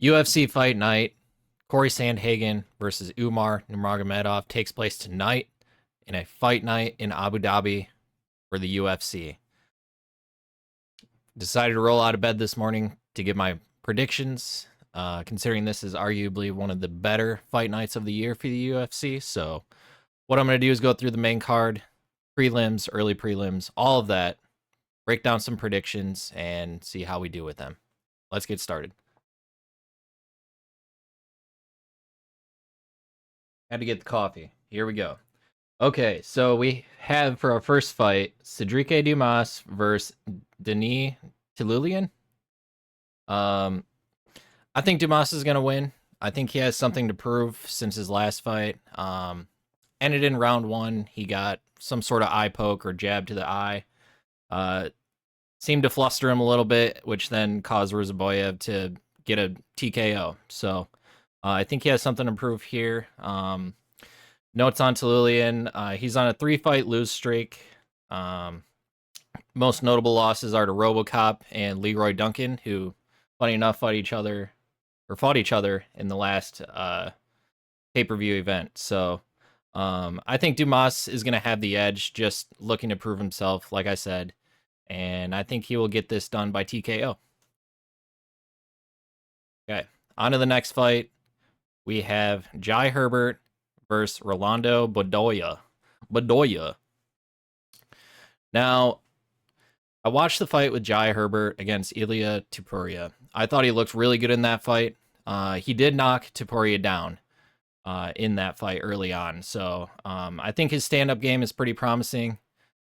UFC Fight Night, Corey Sandhagen versus Umar Nurmagomedov takes place tonight in a fight night in Abu Dhabi for the UFC. Decided to roll out of bed this morning to give my predictions, considering this is arguably one of the better fight nights of the year for the UFC. So, what I'm going to do is go through the main card, prelims, early prelims, all of that, break down some predictions, and see how we do with them. Let's get started. Had to get the coffee. Here we go. Okay, so we have for our first fight, Cedric Dumas versus Denis Tilulian. I think Dumas is gonna win. I think he has something to prove since his last fight. Ended in round 1. He got some sort of eye poke or jab to the eye. Seemed to fluster him a little bit, which then caused Ruzaboyev to get a TKO. So I think he has something to prove here. Notes on Tilulian. He's on a 3-fight lose streak. Most notable losses are to RoboCop and Leroy Duncan, who, funny enough, fought each other in the last pay-per-view event. So I think Dumas is going to have the edge, just looking to prove himself, like I said. And I think he will get this done by TKO. Okay, on to the next fight. We have Jai Herbert versus Rolando Bedoya. Now, I watched the fight with Jai Herbert against Ilia Topuria. I thought he looked really good in that fight. He did knock Topuria down in that fight early on. So I think his stand-up game is pretty promising.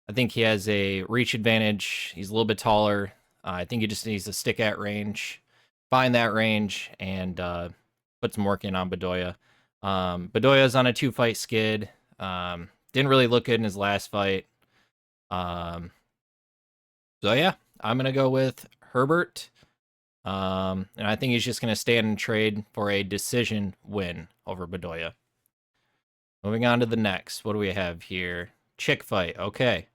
I think he has a reach advantage. He's a little bit taller. I think he just needs to stick at range, find that range, and put some work in on Bedoya. Bedoya's on a 2-fight skid. Didn't really look good in his last fight. So yeah, I'm gonna go with Herbert. And I think he's just gonna stand and trade for a decision win over Bedoya. Moving on to the next. What do we have here? Chick fight. Okay.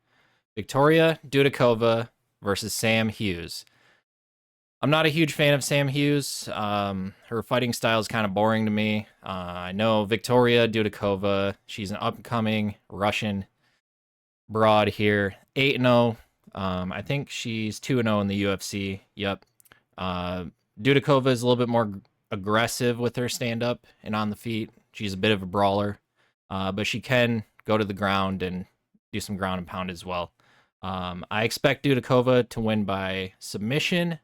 Victoria Dudikova versus Sam Hughes. I'm not a huge fan of Sam Hughes. Her fighting style is kind of boring to me. I know Victoria Dudikova. She's an upcoming Russian broad here. 8-0. I think she's 2-0 in the UFC. Yep. Dudikova is a little bit more aggressive with her stand-up and on the feet. She's a bit of a brawler. But she can go to the ground and do some ground and pound as well. I expect Dudikova to win by submission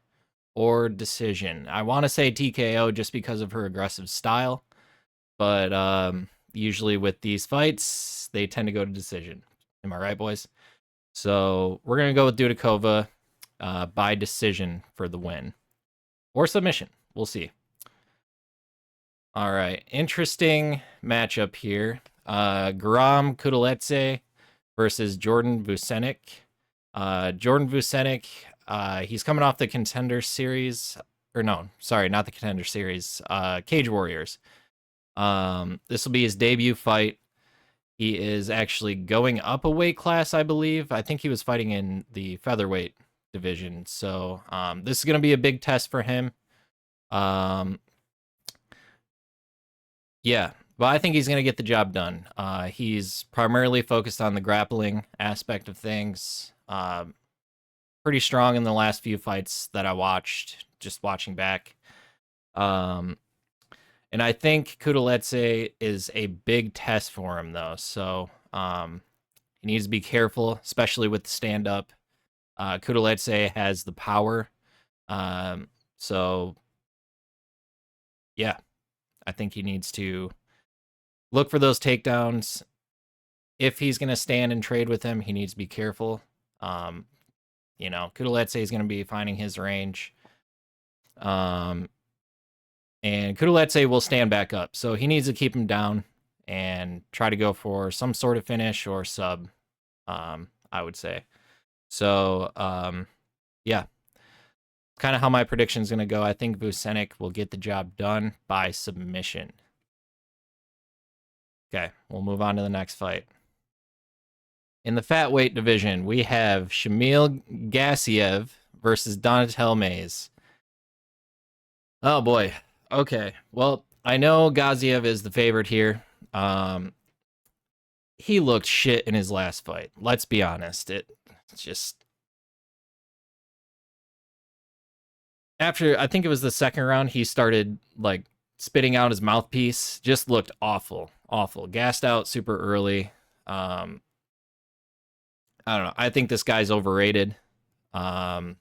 or decision. I want to say TKO just because of her aggressive style, but usually with these fights, they tend to go to decision. Am I right, boys? So we're going to go with Dudikova by decision for the win. Or submission. We'll see. All right. Interesting matchup here. Guram Kudaletse versus Jordan Vucenic. Jordan Vucenic, he's coming off the Contender Series, or no, sorry, not the Contender Series, Cage Warriors. This will be his debut fight. He is actually going up a weight class, I believe. I think he was fighting in the featherweight division. So this is going to be a big test for him. Yeah, but I think he's going to get the job done. He's primarily focused on the grappling aspect of things. Pretty strong in the last few fights that I watched, just watching back. And I think Kudaletse is a big test for him, though. So he needs to be careful, especially with the stand-up. Kudaletse has the power. So, yeah, I think he needs to look for those takedowns. If he's going to stand and trade with him, he needs to be careful. You know, Kudaletse is going to be finding his range. And Kudaletse will stand back up. So he needs to keep him down and try to go for some sort of finish or sub, I would say. So, yeah. Kind of how my prediction is going to go. I think Vucenic will get the job done by submission. Okay, we'll move on to the next fight. In the fat weight division, we have Shamil Gassiev versus Donatel Mays. Oh boy. Okay, well, I know Gaziev is the favorite here. He looked shit in his last fight. Let's be honest. It's just after I think it was the second round, he started like spitting out his mouthpiece. Just looked awful, awful. Gassed out super early. I don't know. I think this guy's overrated. Um,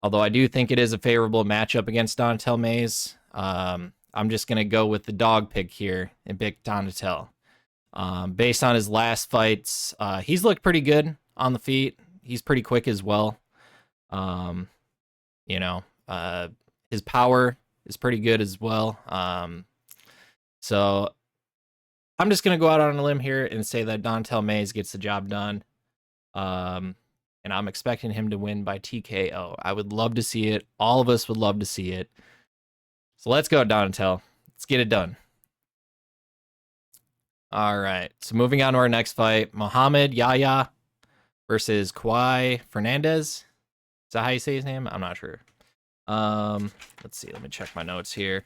although I do think it is a favorable matchup against Donatel Mays. I'm just gonna go with the dog pick here and pick Donatel. Based on his last fights, he's looked pretty good on the feet. He's pretty quick as well. Um, you know, his power is pretty good as well. So I'm just gonna go out on a limb here and say that Dontel Mays gets the job done. And I'm expecting him to win by TKO. I would love to see it. All of us would love to see it. So let's go, Dontel. Let's get it done. All right. So moving on to our next fight, Mohamed Yahya versus Kwai Fernandez. Is that how you say his name? I'm not sure. Let's see. Let me check my notes here.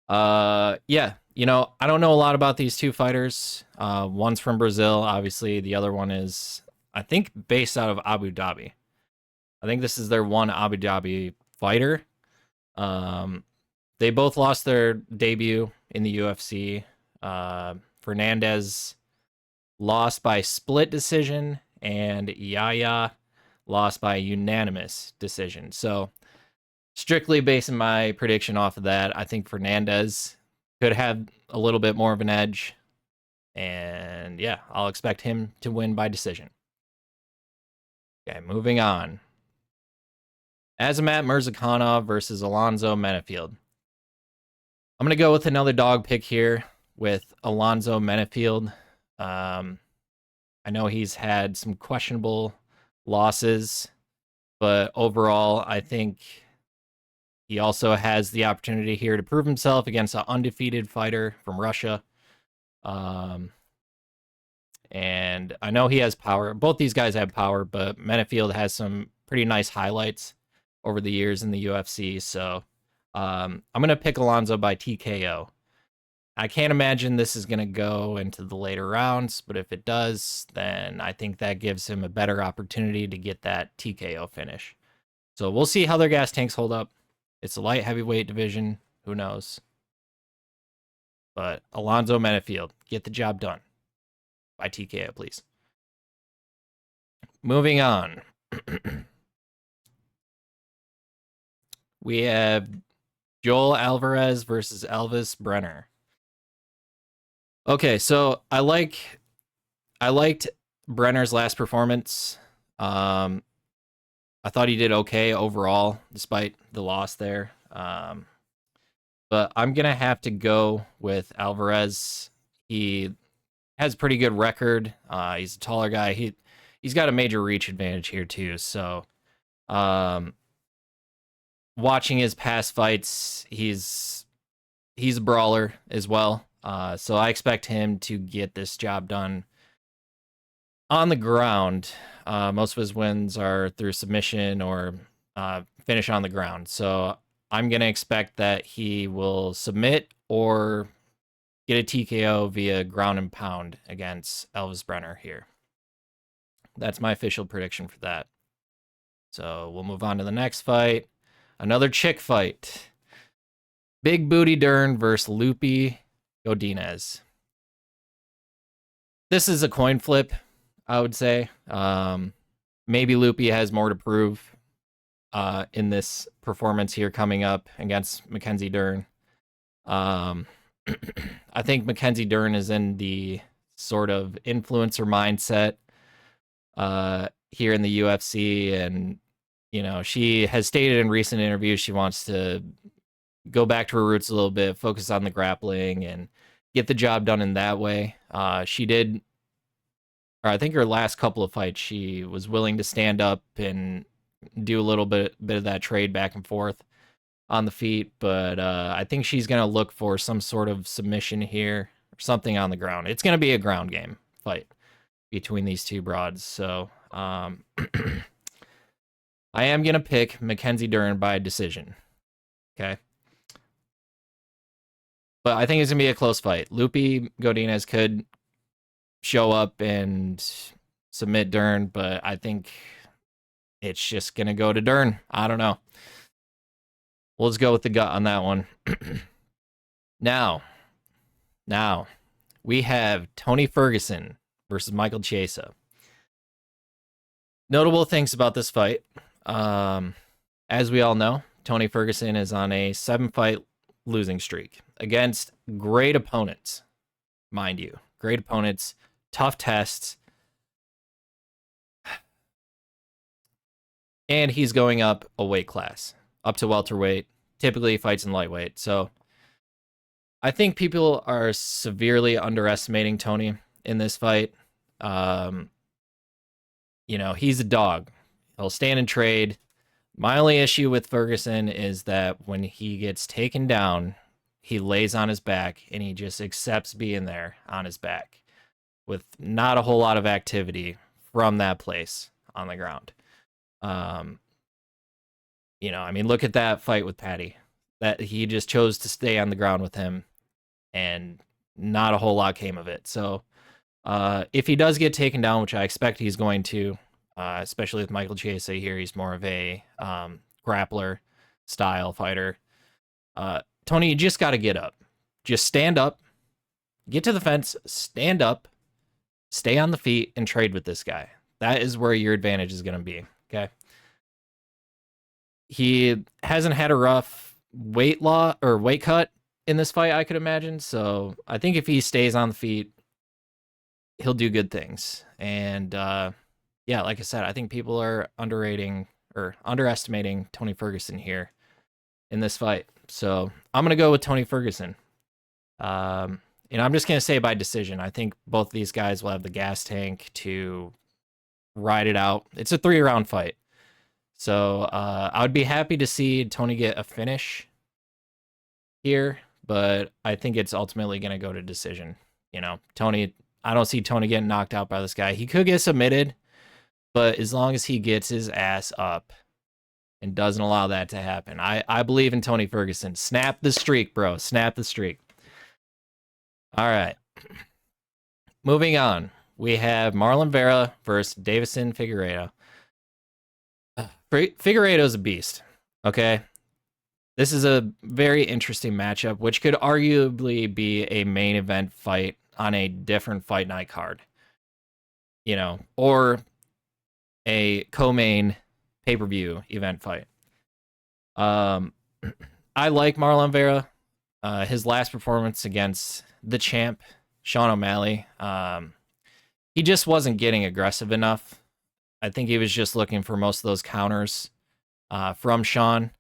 Yeah. You know, I don't know a lot about these two fighters. One's from Brazil, obviously. The other one is, I think, based out of Abu Dhabi. I think this is their one Abu Dhabi fighter. They both lost their debut in the UFC. Fernandez lost by split decision, and Yahya lost by unanimous decision. So, strictly basing my prediction off of that, I think Fernandez could have a little bit more of an edge. And yeah, I'll expect him to win by decision. Okay, moving on. Azamat Mirzakhanov versus Alonzo Menefield. I'm going to go with another dog pick here with Alonzo Menefield. I know he's had some questionable losses, but overall, I think he also has the opportunity here to prove himself against an undefeated fighter from Russia. And I know he has power. Both these guys have power, but Menefield has some pretty nice highlights over the years in the UFC. So I'm going to pick Alonzo by TKO. I can't imagine this is going to go into the later rounds, but if it does, then I think that gives him a better opportunity to get that TKO finish. So we'll see how their gas tanks hold up. It's a light heavyweight division. Who knows? But Alonzo Menefield, get the job done. By TKO, please. Moving on. We have Joel Alvarez versus Elvis Brenner. Okay, so I liked Brenner's last performance. I thought he did okay overall, despite the loss there. But I'm gonna have to go with Alvarez. He has a pretty good record. He's a taller guy. He's got a major reach advantage here too. So, watching his past fights, he's a brawler as well. So I expect him to get this job done on the ground. Most of his wins are through submission or finish on the ground. So I'm gonna expect that he will submit or get a TKO via ground and pound against Elvis Brenner here. That's my official prediction for that. So we'll move on to the next fight. Another chick fight. Big Booty Dern versus Lupi Godinez. This is a coin flip, I would say. Maybe Lupi has more to prove in this performance here coming up against Mackenzie Dern. I think Mackenzie Dern is in the sort of influencer mindset here in the UFC, and you know, she has stated in recent interviews she wants to go back to her roots a little bit, focus on the grappling, and get the job done in that way. She did, or I think her last couple of fights, she was willing to stand up and do a little bit of that trade back and forth on the feet, but I think she's going to look for some sort of submission here or something on the ground. It's going to be a ground game fight between these two broads. So I am going to pick Mackenzie Dern by decision. Okay. But I think it's going to be a close fight. Lupi Godinez could show up and submit Dern, but I think it's just going to go to Dern. I don't know. We'll just go with the gut on that one. Now, we have Tony Ferguson versus Michael Chiesa. Notable things about this fight. As we all know, Tony Ferguson is on a 7-fight losing streak against great opponents, mind you. Great opponents, tough tests. And he's going up a weight class, up to welterweight. Typically he fights in lightweight. So I think people are severely underestimating Tony in this fight. You know, he's a dog. He'll stand and trade. My only issue with Ferguson is that when he gets taken down, he lays on his back and he just accepts being there on his back with not a whole lot of activity from that place on the ground. You know, I mean, look at that fight with Patty. That he just chose to stay on the ground with him, and not a whole lot came of it. So, if he does get taken down, which I expect he's going to, especially with Michael Chiesa here, he's more of a grappler style fighter. Tony, you just got to get up. Just stand up, get to the fence, stand up, stay on the feet, and trade with this guy. That is where your advantage is going to be, okay? He hasn't had a rough weight cut in this fight, I could imagine. So I think if he stays on the feet, he'll do good things. And yeah, like I said, I think people are underestimating Tony Ferguson here in this fight. So I'm gonna go with Tony Ferguson. And I'm just gonna say by decision. I think both of these guys will have the gas tank to ride it out. It's a 3-round fight. So I would be happy to see Tony get a finish here, but I think it's ultimately going to go to decision. You know, Tony, I don't see Tony getting knocked out by this guy. He could get submitted, but as long as he gets his ass up and doesn't allow that to happen, I believe in Tony Ferguson. Snap the streak, bro. Snap the streak. All right. Moving on. We have Marlon Vera versus Davison Figueiredo. Figueiredo's a beast, okay? This is a very interesting matchup, which could arguably be a main event fight on a different fight night card, you know, or a co-main pay-per-view event fight. I like Marlon Vera. His last performance against the champ, Sean O'Malley, he just wasn't getting aggressive enough. I think he was just looking for most of those counters from Sean,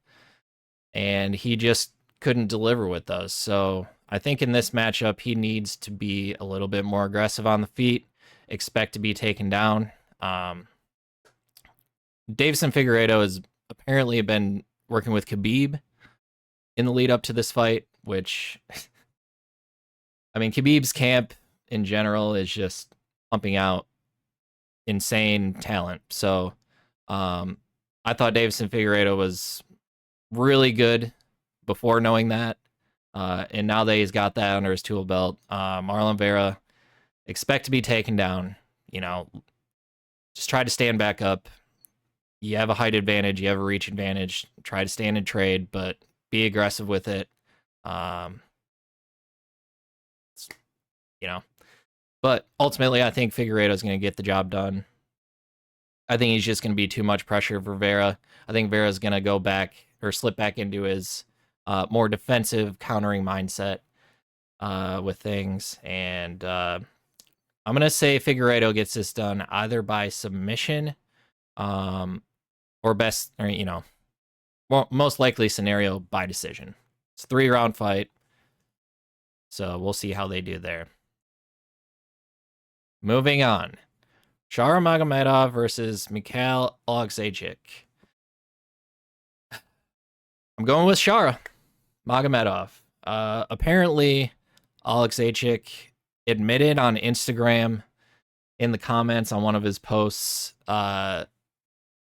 and he just couldn't deliver with those. So I think in this matchup, he needs to be a little bit more aggressive on the feet, expect to be taken down. Davison Figueiredo has apparently been working with Khabib in the lead up to this fight, which, I mean, Khabib's camp in general is just pumping out insane talent. So I thought Davison Figueiredo was really good before knowing that. And now that he's got that under his tool belt, Marlon Vera, expect to be taken down. You know, just try to stand back up. You have a height advantage, you have a reach advantage. Try to stand and trade, but be aggressive with it. You know, but ultimately, I think Figueiredo is going to get the job done. I think he's just going to be too much pressure for Vera. I think Vera's going to go back or slip back into his more defensive countering mindset with things. And I'm going to say Figueiredo gets this done either by submission or you know, most likely scenario by decision. It's a 3-round fight. So we'll see how they do there. Moving on. Shara Magomedov versus Mikhail Oleksiejczuk. I'm going with Shara Magomedov. Apparently, Oleksiejczuk admitted on Instagram in the comments on one of his posts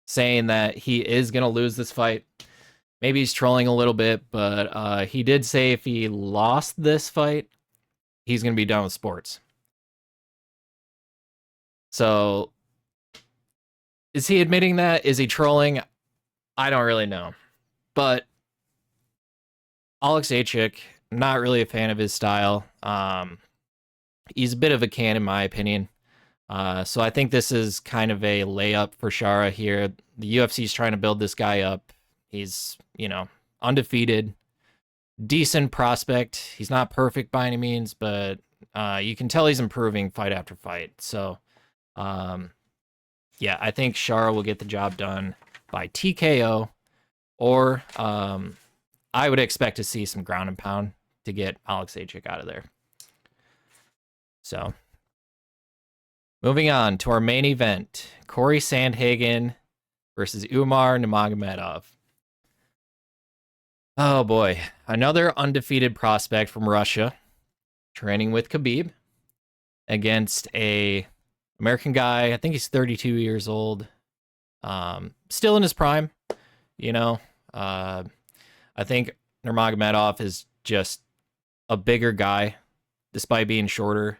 saying that he is going to lose this fight. Maybe he's trolling a little bit, but he did say if he lost this fight, he's going to be done with sports. So, is he admitting that? Is he trolling? I don't really know. But Alexejczyk, not really a fan of his style. He's a bit of a can, in my opinion. So I think this is kind of a layup for Shara here. The UFC is trying to build this guy up. He's, undefeated, decent prospect. He's not perfect by any means, but you can tell he's improving fight after fight. So, yeah, I think Shara will get the job done by TKO, or I would expect to see some ground and pound to get Alexejczyk out of there. So, moving on to our main event, Corey Sandhagen versus Umar Nurmagomedov. Oh boy, another undefeated prospect from Russia, training with Khabib against a American guy. I think he's 32 years old, still in his prime. I think Nurmagomedov is just a bigger guy, despite being shorter.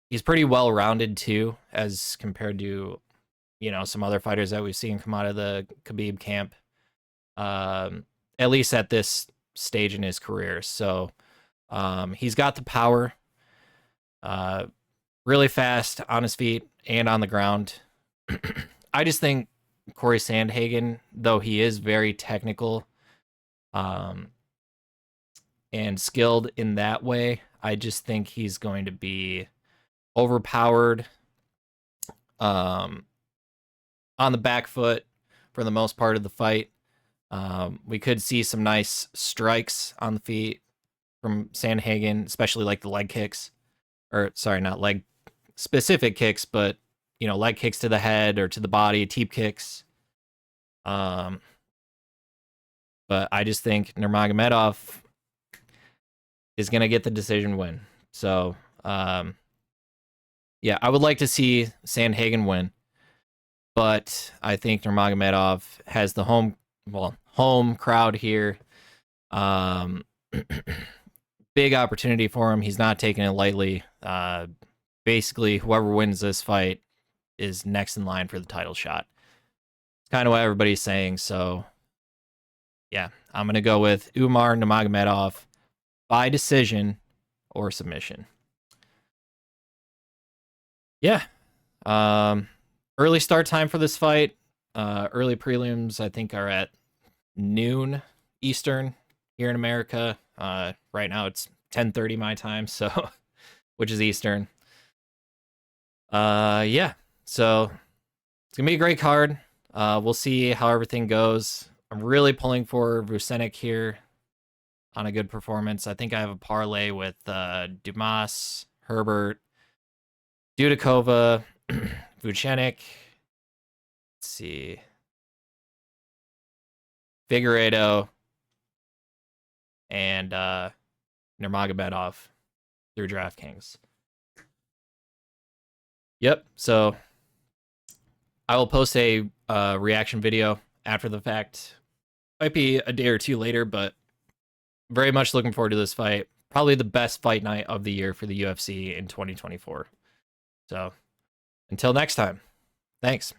He's pretty well-rounded too, as compared to, some other fighters that we've seen come out of the Khabib camp. At least at this stage in his career. So, he's got the power, really fast on his feet and on the ground. I just think Corey Sandhagen, though he is very technical, and skilled in that way, I just think he's going to be overpowered, on the back foot for the most part of the fight. We could see some nice strikes on the feet from Sandhagen, especially like the leg kicks, or sorry, not leg specific kicks, but leg kicks to the head or to the body, teep kicks. But I just think Nurmagomedov is going to get the decision win. So, yeah, I would like to see Sandhagen win, but I think Nurmagomedov has the home crowd here. Big opportunity for him. He's not taking it lightly. Basically, whoever wins this fight is next in line for the title shot. It's kind of what everybody's saying. So, yeah, I'm going to go with Umar Nurmagomedov by decision or submission. Yeah. Early start time for this fight. Early prelims, I think, are at noon Eastern here in America. Right now it's 10:30 my time, so which is Eastern. Yeah. So it's gonna be a great card. We'll see how everything goes. I'm really pulling for Vucenic here on a good performance. I think I have a parlay with Dumas, Herbert, Dudikova, Vucenic. Let's see. Figueiredo and Nurmagomedov through DraftKings. Yep. So I will post a reaction video after the fact. Might be a day or two later, but very much looking forward to this fight. Probably the best fight night of the year for the UFC in 2024. So until next time, thanks.